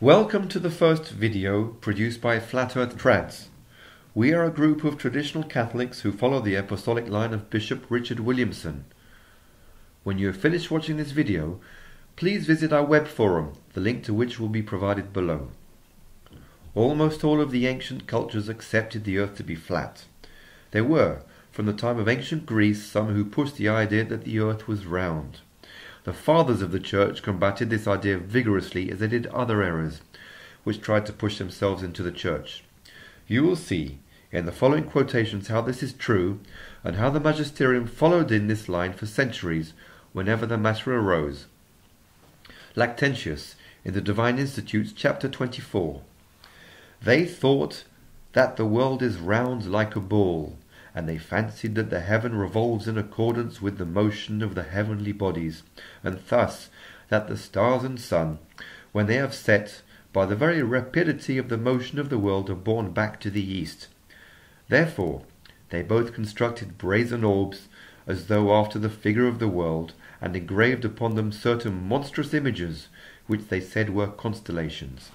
Welcome to the first video produced by Flat Earth Trads. We are a group of traditional Catholics who follow the apostolic line of Bishop Richard Williamson. When you have finished watching this video, please visit our web forum, the link to which will be provided below. Almost all of the ancient cultures accepted the earth to be flat. There were, from the time of ancient Greece, some who pushed the idea that the earth was round. The fathers of the church combated this idea vigorously as they did other errors, which tried to push themselves into the church. You will see in the following quotations how this is true, and how the magisterium followed in this line for centuries whenever the matter arose. Lactantius, in the Divine Institutes, chapter 24. They thought that the world is round like a ball, and they fancied that the heaven revolves in accordance with the motion of the heavenly bodies, and thus that the stars and sun, when they have set, by the very rapidity of the motion of the world, are borne back to the east. Therefore they both constructed brazen orbs, as though after the figure of the world, and engraved upon them certain monstrous images, which they said were constellations.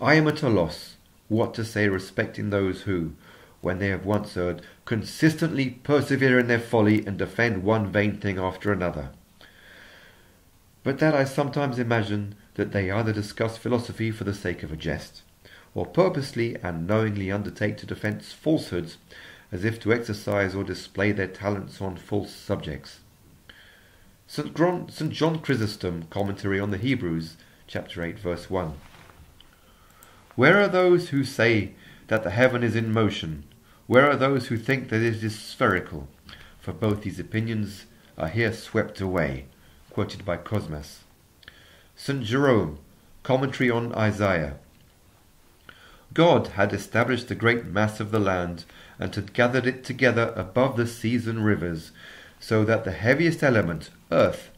I am at a loss what to say respecting those who, when they have once erred, consistently persevere in their folly and defend one vain thing after another. But that I sometimes imagine that they either discuss philosophy for the sake of a jest, or purposely and knowingly undertake to defend falsehoods, as if to exercise or display their talents on false subjects. St. John Chrysostom, Commentary on the Hebrews, chapter 8, verse 1. Where are those who say that the heaven is in motion? Where are those who think that it is spherical? For both these opinions are here swept away. Quoted by Cosmas. St. Jerome, Commentary on Isaiah. God had established the great mass of the land, and had gathered it together above the seas and rivers, so that the heaviest element, earth,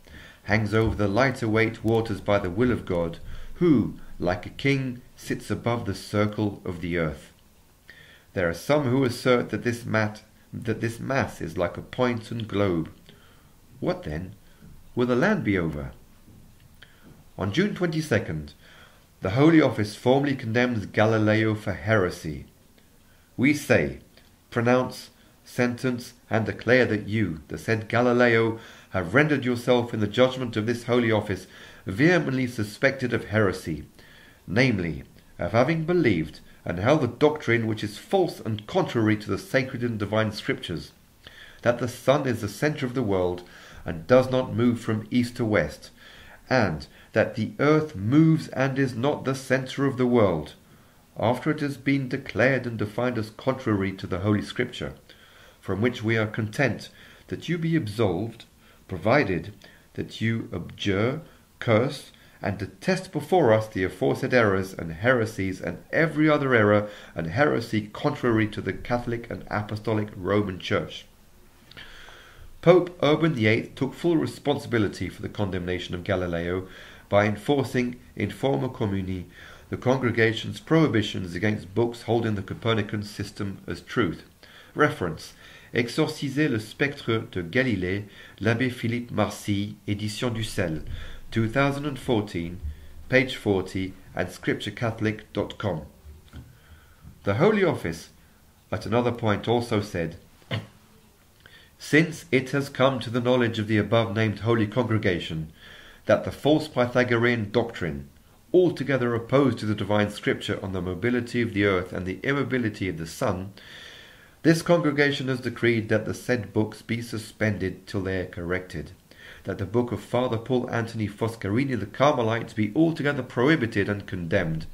hangs over the lighter weight waters by the will of God, who, like a king, sits above the circle of the earth. There are some who assert that this mass is like a point and globe. What then will the land be over? On June 22nd, the Holy Office formally condemns Galileo for heresy. We say, pronounce, sentence, and declare that you, the said Galileo, have rendered yourself in the judgment of this Holy Office vehemently suspected of heresy, namely, of having believed and held the doctrine which is false and contrary to the sacred and divine scriptures, that the sun is the centre of the world and does not move from east to west, and that the earth moves and is not the centre of the world, after it has been declared and defined as contrary to the Holy Scripture, from which we are content that you be absolved, provided that you abjure, curse, and detest before us the aforesaid errors and heresies and every other error and heresy contrary to the Catholic and Apostolic Roman Church. Pope Urban VIII took full responsibility for the condemnation of Galileo by enforcing in forma communi the congregation's prohibitions against books holding the Copernican system as truth. Reference: Exorciser le spectre de Galilée, l'Abbé Philippe Marcy, édition du Sel, 2014, page 40, and scripturecatholic.com. The Holy Office, at another point, also said, since it has come to the knowledge of the above-named Holy Congregation that the false Pythagorean doctrine, altogether opposed to the divine scripture on the mobility of the earth and the immobility of the sun, this congregation has decreed that the said books be suspended till they are corrected, that the book of Father Paul Anthony Foscarini the Carmelite be altogether prohibited and condemned,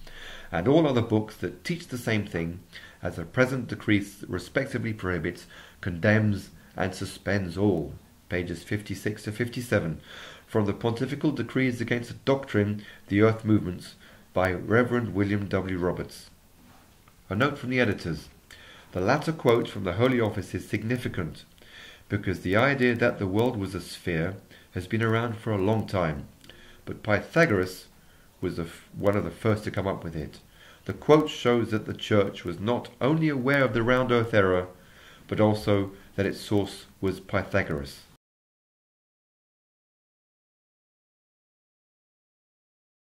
and all other books that teach the same thing, as the present decree respectively prohibits, condemns, and suspends all, pages 56 to 57, from the Pontifical Decrees against the Doctrine, the Earth Movements, by Reverend William W. Roberts. A note from the editors. The latter quote from the Holy Office is significant, because the idea that the world was a sphere has been around for a long time, but Pythagoras was one of the first to come up with it. The quote shows that the Church was not only aware of the round earth error, but also that its source was Pythagoras.